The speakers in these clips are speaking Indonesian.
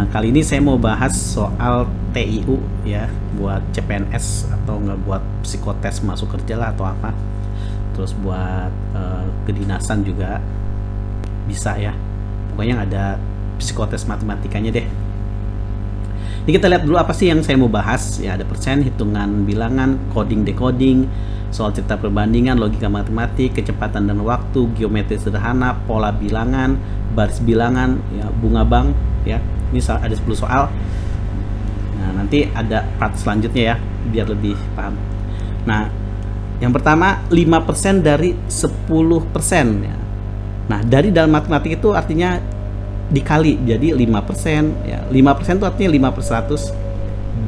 Kali ini saya mau bahas soal TIU ya, buat CPNS atau nggak buat psikotes masuk kerja lah atau apa. Terus buat kedinasan juga bisa ya. Pokoknya yang ada psikotes matematikanya deh. Ini kita lihat dulu apa sih yang saya mau bahas ya. Ada persen, hitungan bilangan, coding decoding, soal cerita perbandingan, logika matematik, kecepatan dan waktu, geometri sederhana, pola bilangan, baris bilangan, ya, bunga bank ya. Ini ada 10 soal. Nah, nanti ada part selanjutnya ya, biar lebih paham. Nah, yang pertama 5% dari 10% ya. Nah, dari dalam matematik itu artinya dikali, jadi 5% ya. 5% itu artinya 5/100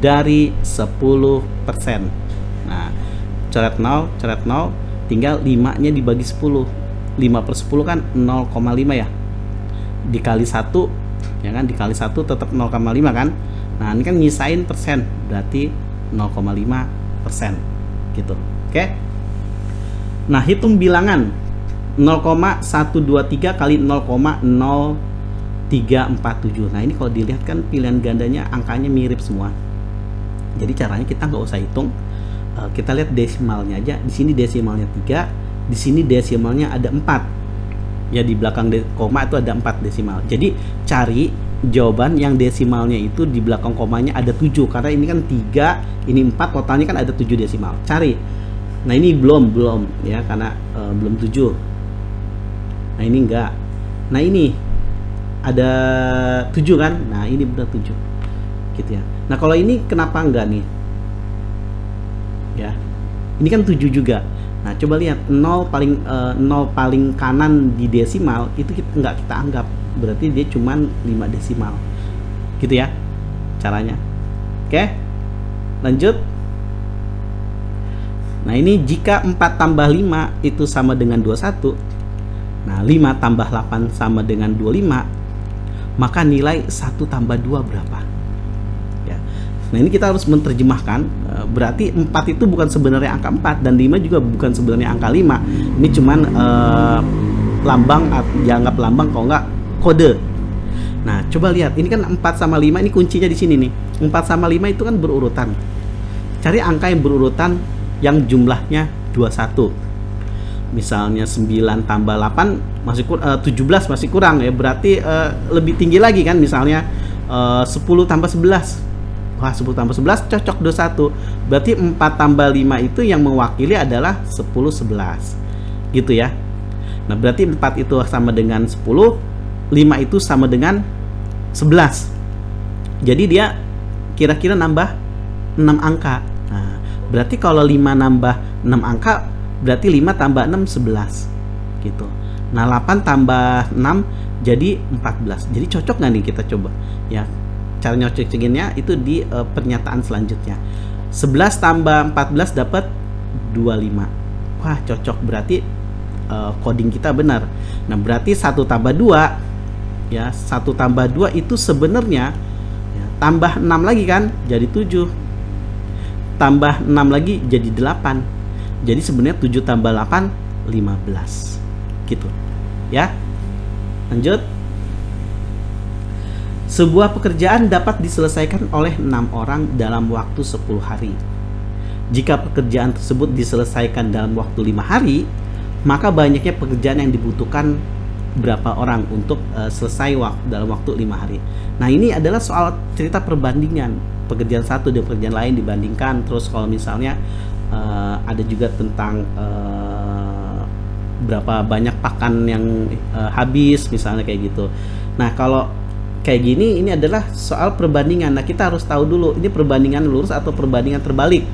dari 10%. Nah, coret 0, tinggal 5-nya dibagi 10. 5/10 kan 0,5 ya. Dikali 1 ya kan, dikali 1 tetap 0,5 kan. Nah, ini kan nyisain persen, berarti 0,5% gitu. Oke. Nah, hitung bilangan 0,123 kali 0,0347. Nah, ini kalau dilihat kan pilihan gandanya angkanya mirip semua. Jadi caranya kita nggak usah hitung, kita lihat desimalnya aja. Di sini desimalnya 3, di sini desimalnya ada 4. Ya, di belakang koma itu ada 4 desimal. Jadi cari jawaban yang desimalnya itu di belakang komanya ada 7, karena ini kan 3, ini 4, totalnya kan ada 7 desimal. Cari. Nah, ini belum ya, karena belum 7. Nah, ini enggak. Nah, ini ada 7 kan? Nah, ini benar 7. Gitu ya. Nah, kalau ini kenapa enggak nih? Ya. Ini kan 7 juga. Nah, coba lihat 0 paling kanan di desimal itu nggak kita anggap, berarti dia cuman 5 desimal. Gitu ya caranya. Oke, lanjut. Nah, ini jika 4 tambah 5 itu sama dengan 21. Nah, 5 tambah 8 sama dengan 25. Maka nilai 1 tambah 2 berapa? Ya. Nah, ini kita harus menerjemahkan, berarti 4 itu bukan sebenarnya angka 4 dan 5 juga bukan sebenarnya angka 5. Ini cuman lambang, dianggap lambang kalau enggak kode. Nah, coba lihat, ini kan 4 sama 5, ini kuncinya di sini nih. 4 sama 5 itu kan berurutan. Cari angka yang berurutan yang jumlahnya 21. Misalnya 9 tambah 8 masih 17 masih kurang ya, berarti lebih tinggi lagi kan, misalnya 10 tambah 11. Wah, 10 tambah 11 cocok 21. Berarti 4 tambah 5 itu yang mewakili adalah 10, 11. Gitu ya. Nah, berarti 4 itu sama dengan 10, 5 itu sama dengan 11. Jadi dia kira-kira nambah 6 angka. Nah, berarti kalau 5 nambah 6 angka, berarti 5 tambah 6, 11. Gitu. Nah, 8 tambah 6 jadi 14. Jadi cocok nggak nih, kita coba ya. Cara nyocokinnya itu di pernyataan selanjutnya. 11 tambah 14 dapat 25. Wah, cocok, berarti coding kita benar. Nah, berarti 1 tambah 2 ya, 1 tambah 2 itu sebenarnya ya, tambah 6 lagi kan jadi 7. Tambah 6 lagi jadi 8. Jadi sebenarnya 7 tambah 8 15. Gitu. Ya. Lanjut. Sebuah pekerjaan dapat diselesaikan oleh 6 orang dalam waktu 10 hari. Jika pekerjaan tersebut diselesaikan dalam waktu 5 hari, maka banyaknya pekerjaan yang dibutuhkan berapa orang untuk selesai dalam waktu 5 hari. Nah, ini adalah soal cerita perbandingan pekerjaan satu dengan pekerjaan lain dibandingkan. Terus kalau misalnya ada juga tentang berapa banyak pakan yang habis, misalnya kayak gitu. Nah, kalau kayak gini, ini adalah soal perbandingan. Nah, kita harus tahu dulu ini perbandingan lurus atau perbandingan terbalik.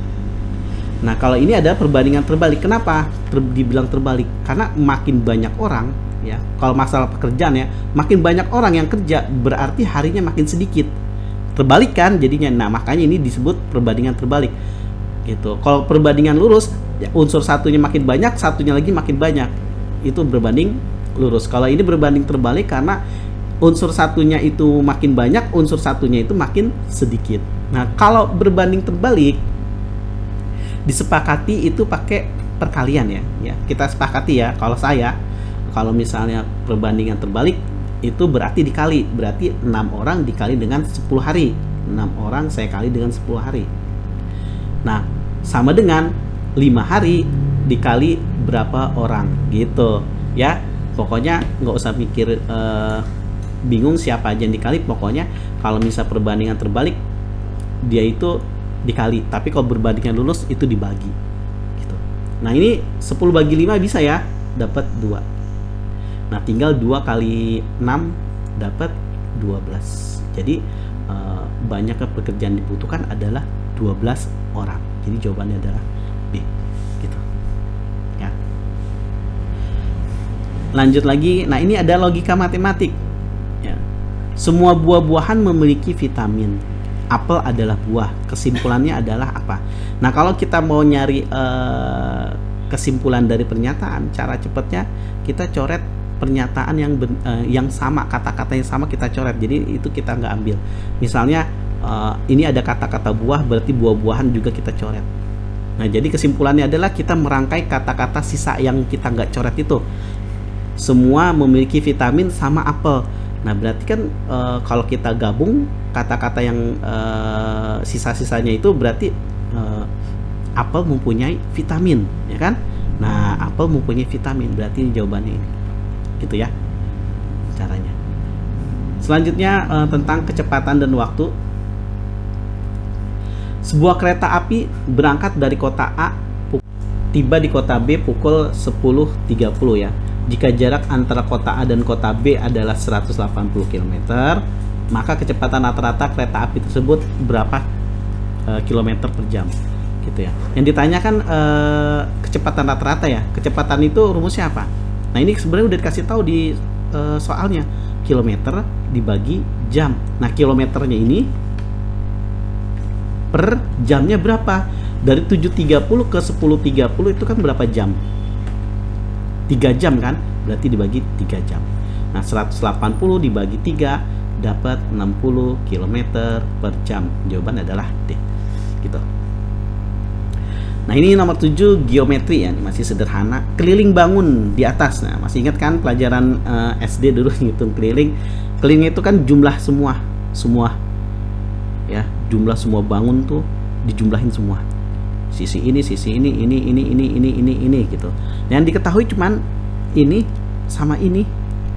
Nah, kalau ini ada perbandingan terbalik. Kenapa dibilang terbalik? Karena makin banyak orang ya, kalau masalah pekerjaan ya, makin banyak orang yang kerja berarti harinya makin sedikit. Terbalik kan jadinya. Nah, makanya ini disebut perbandingan terbalik. Gitu. Kalau perbandingan lurus, ya, unsur satunya makin banyak, satunya lagi makin banyak. Itu berbanding lurus. Kalau ini berbanding terbalik karena unsur satunya itu makin banyak, unsur satunya itu makin sedikit. Nah, kalau berbanding terbalik disepakati itu pakai perkalian ya. Kita sepakati ya. Kalau misalnya perbandingan terbalik, itu berarti dikali, berarti 6 orang dikali dengan 10 hari. 6 orang saya kali dengan 10 hari. Nah, sama dengan 5 hari dikali berapa orang gitu ya. Pokoknya nggak usah mikir bingung siapa aja yang dikali. Pokoknya kalau misal perbandingan terbalik, dia itu dikali, tapi kalau berbandingan lurus itu dibagi gitu. Nah, ini 10 bagi 5 bisa ya, dapat 2. Nah, tinggal 2 kali 6 dapat 12. Jadi banyaknya pekerjaan dibutuhkan adalah 12 orang. Jadi jawabannya adalah B gitu ya. Lanjut lagi. Nah, ini ada logika matematik ya. Semua buah-buahan memiliki vitamin. Apel adalah buah. Kesimpulannya adalah apa? Nah, kalau kita mau nyari kesimpulan dari pernyataan, cara cepatnya kita coret pernyataan yang sama, kata-kata yang sama kita coret. Jadi itu kita nggak ambil. Misalnya ini ada kata-kata buah, berarti buah-buahan juga kita coret. Nah, jadi kesimpulannya adalah kita merangkai kata-kata sisa yang kita nggak coret itu. Semua memiliki vitamin sama apel. Nah, berarti kan kalau kita gabung kata-kata yang sisa-sisanya itu berarti apel mempunyai vitamin, ya kan? Nah, apel mempunyai vitamin, berarti ini jawabannya ini. Gitu ya caranya. Selanjutnya tentang kecepatan dan waktu. Sebuah kereta api berangkat dari kota A, tiba di kota B pukul 10.30 ya. Jika jarak antara kota A dan kota B adalah 180 km, maka kecepatan rata-rata kereta api tersebut berapa kilometer per jam gitu ya. Yang ditanyakan kecepatan rata-rata ya. Kecepatan itu rumusnya apa? Nah, ini sebenarnya udah dikasih tahu di soalnya. Kilometer dibagi jam. Nah, kilometernya ini per jamnya berapa? Dari 7.30 ke 10.30 itu kan berapa jam? 3 jam kan? Berarti dibagi 3 jam. Nah, 180 dibagi 3 dapat 60 km per jam. Jawaban adalah D. Gitu. Nah, ini nomor 7 geometri ya, masih sederhana. Keliling bangun di atas. Nah, masih ingat kan pelajaran SD dulu ngitung keliling. Keliling itu kan jumlah semua ya, jumlah semua bangun tuh dijumlahin semua. Sisi ini ini gitu. Yang diketahui cuman ini sama ini.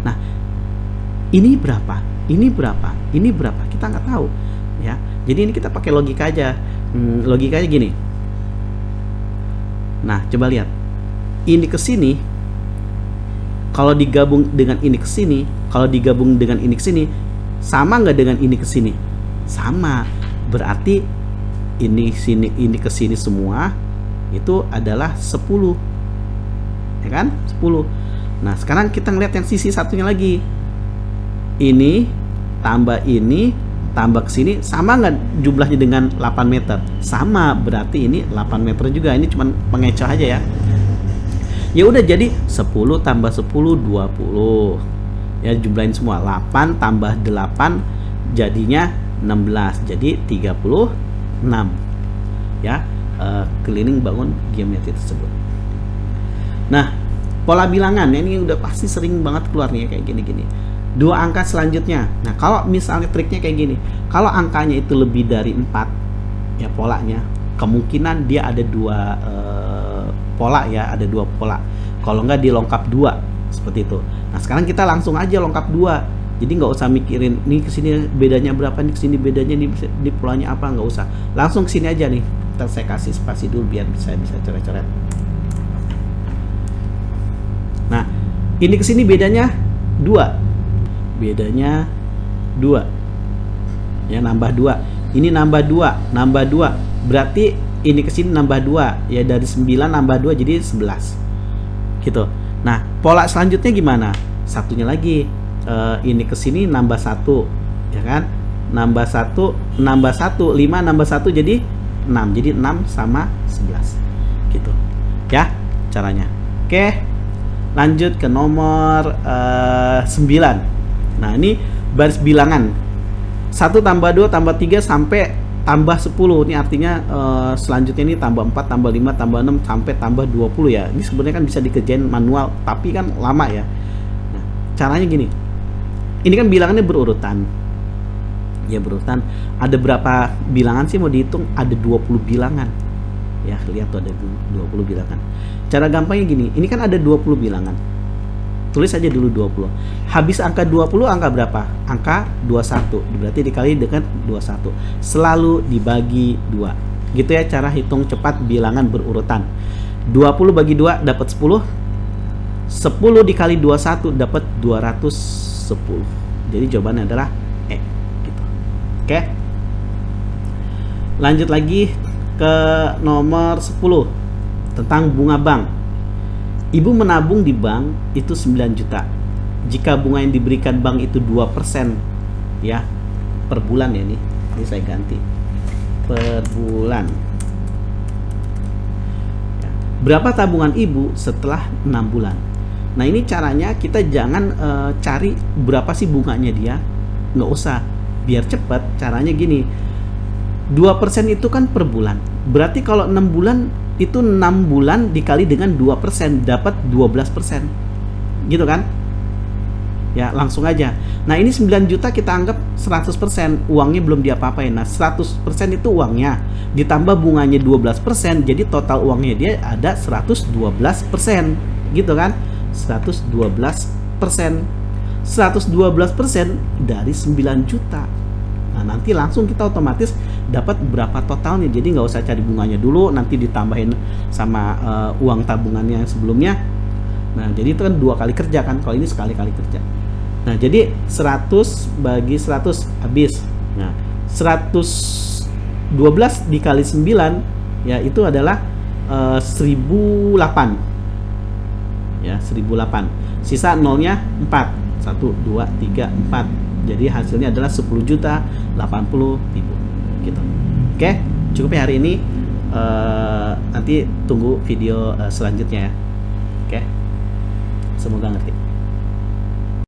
Nah, ini berapa? Ini berapa? Ini berapa? Kita nggak tahu ya. Jadi ini kita pakai logika aja. Logikanya gini. Nah, coba lihat. Ini ke sini. Kalau digabung dengan ini ke sini, kalau digabung dengan ini ke sini, sama nggak dengan ini ke sini? Sama. Berarti ini sini, ini ke sini semua itu adalah 10. Ya kan? 10. Nah, sekarang kita ngeliat yang sisi satunya lagi. Ini tambah ini tambah ke sini, sama nggak jumlahnya dengan 8 meter? Sama, berarti ini 8 meter juga. Ini cuma pengecoh aja ya. Ya udah, jadi 10 tambah 10 20. Ya, jumlahin semua. 8 tambah 8 jadinya 16. Jadi 36. Ya, keliling bangun geometri tersebut. Nah, pola bilangan ini udah pasti sering banget keluar nih kayak gini-gini. 2 angka selanjutnya. Nah, kalau misalnya triknya kayak gini, kalau angkanya itu lebih dari 4 ya, polanya kemungkinan dia ada 2 pola ya, ada 2 pola. Kalau enggak dilengkap 2 seperti itu. Nah, sekarang kita langsung aja lengkap 2. Jadi nggak usah mikirin nih kesini bedanya berapa, nih kesini bedanya, nih di polanya apa, nggak usah. Langsung kesini aja nih. Ntar saya kasih spasi dulu biar saya bisa coret-coret. Nah, ini kesini bedanya 2. Bedanya 2. Ya, nambah 2. Ini nambah 2, nambah 2. Berarti ini kesini nambah 2. Ya, dari 9 nambah 2 jadi 11. Gitu. Nah, pola selanjutnya gimana? Satunya lagi. Ini kesini nambah 1. Ya kan? Nambah 1, nambah 1. 5 nambah 1 jadi 6. Jadi 6 sama 11. Gitu. Ya, caranya. Oke. Lanjut ke nomor 9. Nah, ini baris bilangan 1 tambah 2 tambah 3 sampai tambah 10. Ini artinya selanjutnya ini tambah 4 tambah 5 tambah 6 sampai tambah 20 ya. Ini sebenarnya kan bisa dikerjain manual, tapi kan lama ya. Nah, caranya gini. Ini kan bilangannya berurutan. Ya berurutan. Ada berapa bilangan sih mau dihitung? Ada 20 bilangan. Ya, lihat tuh ada 20 bilangan. Cara gampangnya gini, ini kan ada 20 bilangan. Tulis aja dulu 20. Habis angka 20 angka berapa? Angka 21. Berarti dikali dengan 21. Selalu dibagi 2. Gitu ya cara hitung cepat bilangan berurutan. 20 bagi 2 dapat 10. 10 dikali 21 dapat 210. Jadi jawabannya adalah E gitu. Oke. Lanjut lagi ke nomor 10 tentang bunga bank. Ibu menabung di bank itu 9 juta. Jika bunga yang diberikan bank itu 2% ya per bulan ya ini saya ganti per bulan. Ya. Berapa tabungan ibu setelah 6 bulan? Nah ini caranya kita jangan cari berapa sih bunganya dia, nggak usah. Biar cepat caranya gini. 2% itu kan per bulan. Berarti kalau 6 bulan itu 6 bulan dikali dengan 2% dapat 12%. Gitu kan? Ya, langsung aja. Nah, ini 9 juta kita anggap 100%, uangnya belum diapa-apain. Nah, 100% itu uangnya. Ditambah bunganya 12%, jadi total uangnya dia ada 112%. Gitu kan? 112%. 112% dari 9 juta. Nah, nanti langsung kita otomatis dapat berapa totalnya. Jadi nggak usah cari bunganya dulu, nanti ditambahin sama uang tabungannya yang sebelumnya. Nah, jadi itu kan 2 kali kerja kan. Kalau ini sekali-kali kerja. Nah, jadi 100 bagi 100 habis. Nah, 112 dikali 9 ya itu adalah 1008. Ya, 1008. Sisa nolnya 4. 1 2 3 4. Jadi hasilnya adalah 10.080.000 gitu. Oke, cukup ya hari ini. Nanti tunggu video selanjutnya ya. Oke. Semoga ngerti.